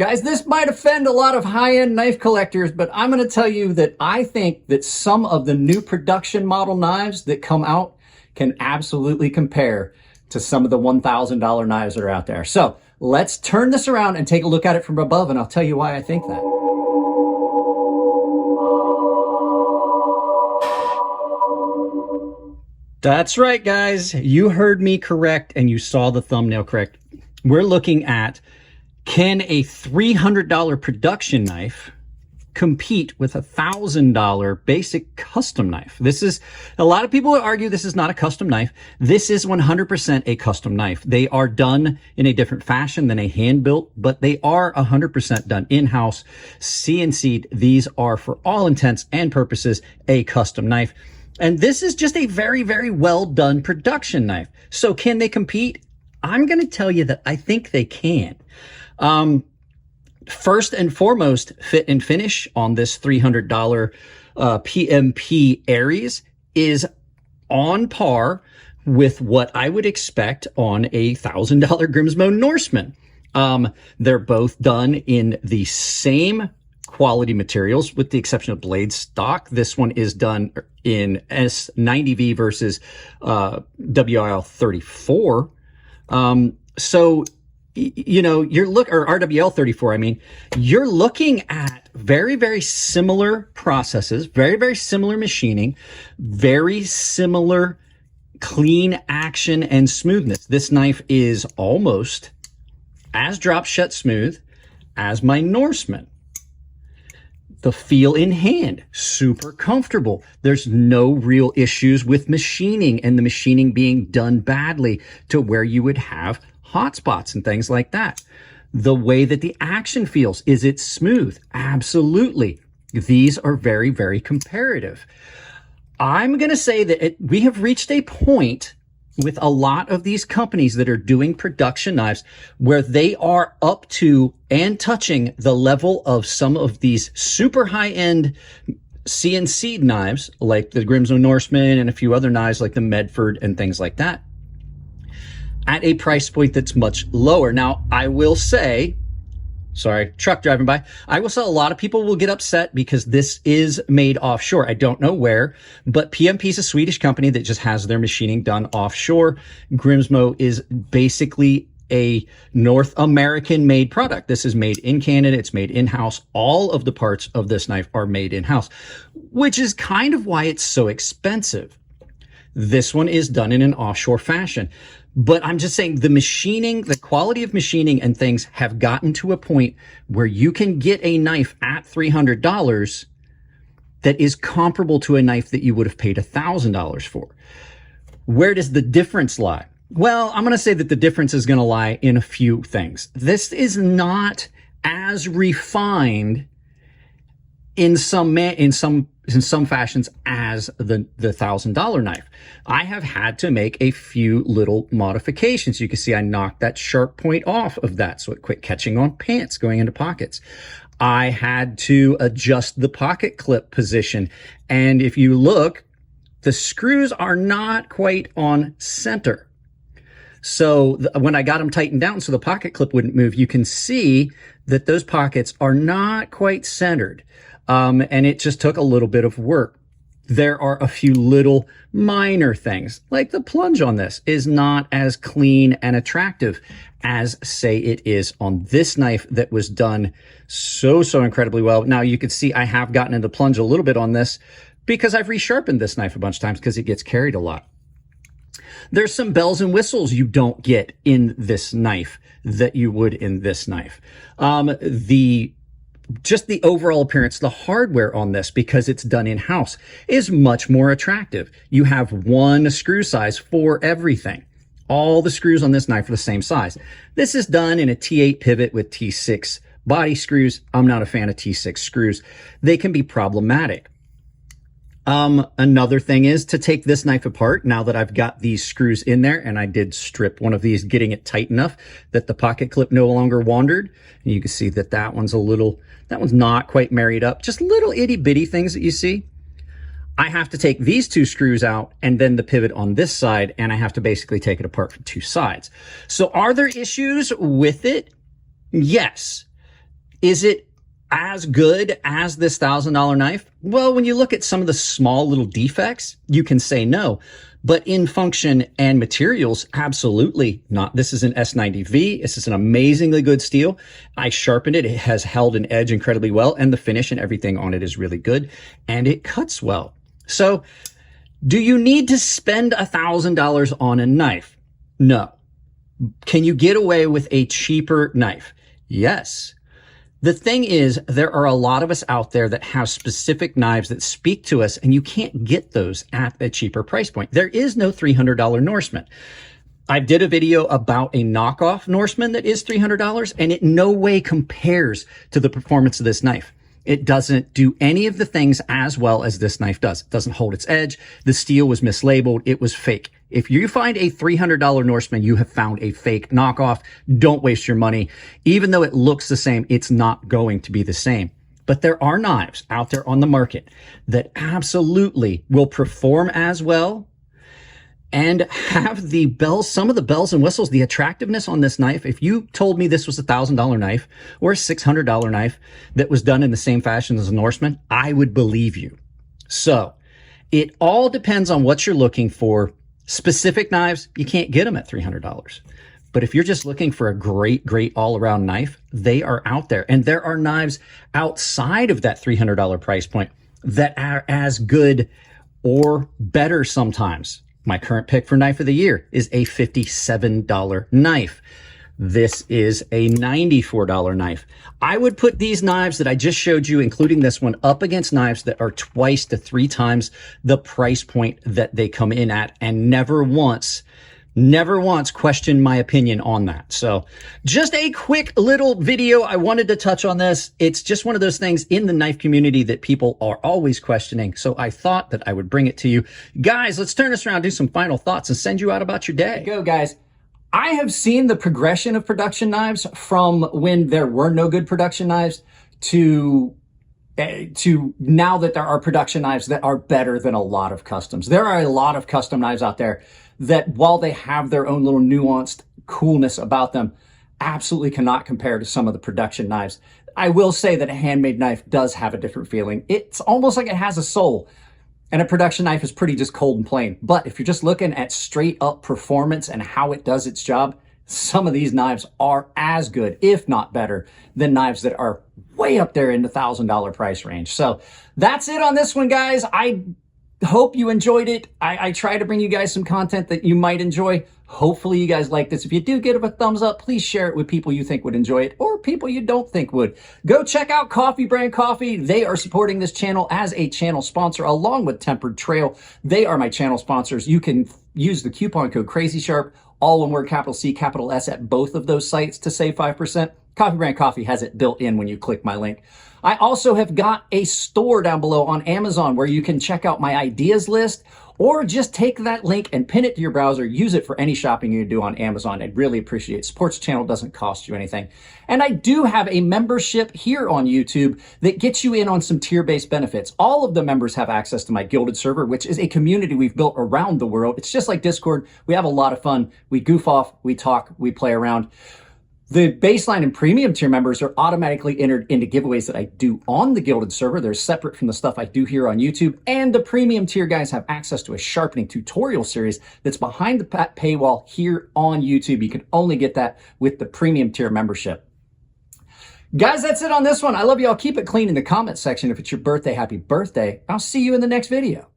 Guys, this might offend a lot of high-end knife collectors, but I'm going to tell you that I think that some of the new production model knives that come out can absolutely compare to some of the $1,000 knives that are out there. So let's turn this around and take a look at it from above, and I'll tell you why I think that. That's right, guys. You heard me correct, and you saw the thumbnail correct. We're looking at, can a $300 production knife compete with a $1,000 basic custom knife? This is, a lot of people would argue this is not a custom knife. This is 100% a custom knife. They are done in a different fashion than a hand-built, but they are 100% done in-house, CNC'd. These are, for all intents and purposes, a custom knife. And this is just a very, very well done production knife. So can they compete? I'm going to tell you that I think they can. First and foremost, fit and finish on this $300 PMP Aries is on par with what I would expect on a $1,000 Grimsmo Norseman. They're both done in the same quality materials with the exception of blade stock. This one is done in S90V versus WL 34. So, you know, or RWL 34, I mean, you're looking at very, very similar processes, very, very similar machining, very similar clean action and smoothness. This knife is almost as drop shut smooth as my Norseman. The feel in hand, super comfortable. There's no real issues with machining and the machining being done badly to where you would have hot spots and things like that. The way that the action feels, is it smooth? Absolutely. These are very, very comparative. I'm going to say that we have reached a point with a lot of these companies that are doing production knives where they are up to and touching the level of some of these super high-end CNC knives like the Grimsmo Norseman and a few other knives like the Medford and things like that at a price point that's much lower. Now, I will say, sorry, truck driving by. I will say a lot of people will get upset because this is made offshore. I don't know where, but PMP is a Swedish company that just has their machining done offshore. Grimsmo is basically a North American made product. This is made in Canada. It's made in-house. All of the parts of this knife are made in-house, which is kind of why it's so expensive. This one is done in an offshore fashion. But I'm just saying the machining, the quality of machining and things have gotten to a point where you can get a knife at $300 that is comparable to a knife that you would have paid $1,000 for. Where does the difference lie? Well, I'm going to say that the difference is going to lie in a few things. This is not as refined in some fashions as the $1,000 knife. I have had to make a few little modifications. You can see I knocked that sharp point off of that so it quit catching on pants going into pockets. I had to adjust the pocket clip position. And if you look, the screws are not quite on center. So when I got them tightened down so the pocket clip wouldn't move, you can see that those pockets are not quite centered. And it just took a little bit of work. There are a few little minor things, like the plunge on this is not as clean and attractive as, say, it is on this knife that was done so incredibly well. Now, you can see I have gotten into plunge a little bit on this because I've resharpened this knife a bunch of times because it gets carried a lot. There's some bells and whistles you don't get in this knife that you would in this knife. Just the overall appearance, the hardware on this, because it's done in-house, is much more attractive. You have one screw size for everything. All the screws on this knife are the same size. This is done in a T8 pivot with T6 body screws. I'm not a fan of T6 screws. They can be problematic. Another thing is to take this knife apart now that I've got these screws in there, and I did strip one of these, getting it tight enough that the pocket clip no longer wandered. And you can see that that one's not quite married up. Just little itty bitty things that you see. I have to take these two screws out and then the pivot on this side, and I have to basically take it apart from two sides. So are there issues with it? Yes. Is it as good as this $1,000 knife? Well, when you look at some of the small little defects, you can say no. But in function and materials, absolutely not. This is an S90V. This is an amazingly good steel. I sharpened it. It has held an edge incredibly well, and the finish and everything on it is really good, and it cuts well. So do you need to spend $1,000 on a knife? No. Can you get away with a cheaper knife? Yes. The thing is, there are a lot of us out there that have specific knives that speak to us, and you can't get those at a cheaper price point. There is no $300 Norseman. I did a video about a knockoff Norseman that is $300, and it no way compares to the performance of this knife. It doesn't do any of the things as well as this knife does. It doesn't hold its edge. The steel was mislabeled. It was fake. If you find a $300 Norseman, you have found a fake knockoff. Don't waste your money. Even though it looks the same, it's not going to be the same. But there are knives out there on the market that absolutely will perform as well and have the bells, some of the bells and whistles, the attractiveness on this knife. If you told me this was a $1,000 knife or a $600 knife that was done in the same fashion as a Norseman, I would believe you. So it all depends on what you're looking for. Specific knives, you can't get them at $300. But if you're just looking for a great all-around knife, they are out there. And there are knives outside of that $300 price point that are as good or better sometimes. My current pick for knife of the year is a $57 knife. This is a $94 knife. I would put these knives that I just showed you, including this one, up against knives that are 2 to 3 times the price point that they come in at, and never once question my opinion on that. So just a quick little video. I wanted to touch on this. It's just one of those things in the knife community that people are always questioning. So I thought that I would bring it to you. Guys, let's turn this around, do some final thoughts, and send you out about your day. Go, guys. I have seen the progression of production knives from when there were no good production knives to now that there are production knives that are better than a lot of customs. There are a lot of custom knives out there that, while they have their own little nuanced coolness about them, absolutely cannot compare to some of the production knives. I will say that a handmade knife does have a different feeling. It's almost like it has a soul. And a production knife is pretty just cold and plain. But if you're just looking at straight up performance and how it does its job, some of these knives are as good, if not better, than knives that are way up there in the $1,000 price range. So that's it on this one, guys. I hope you enjoyed it. I try to bring you guys some content that you might enjoy. Hopefully you guys like this. If you do, give it a thumbs up. Please share it with people you think would enjoy it, or people you don't think would. Go check out Coffee Brand Coffee. They are supporting this channel as a channel sponsor, along with Tempered Trail. They are my channel sponsors. You can use the coupon code CrazySharp, all one word, capital C, capital S, at both of those sites to save 5%. Coffee Brand Coffee has it built in when you click my link. I also have got a store down below on Amazon where you can check out my ideas list, or just take that link and pin it to your browser. Use it for any shopping you do on Amazon. I'd really appreciate it. Supports the channel, doesn't cost you anything. And I do have a membership here on YouTube that gets you in on some tier-based benefits. All of the members have access to my Gilded server, which is a community we've built around the world. It's just like Discord. We have a lot of fun. We goof off, we talk, we play around. The baseline and premium tier members are automatically entered into giveaways that I do on the Gilded server. They're separate from the stuff I do here on YouTube. And the premium tier guys have access to a sharpening tutorial series that's behind the paywall here on YouTube. You can only get that with the premium tier membership. Guys, that's it on this one. I love you all. Keep it clean in the comment section. If it's your birthday, happy birthday. I'll see you in the next video.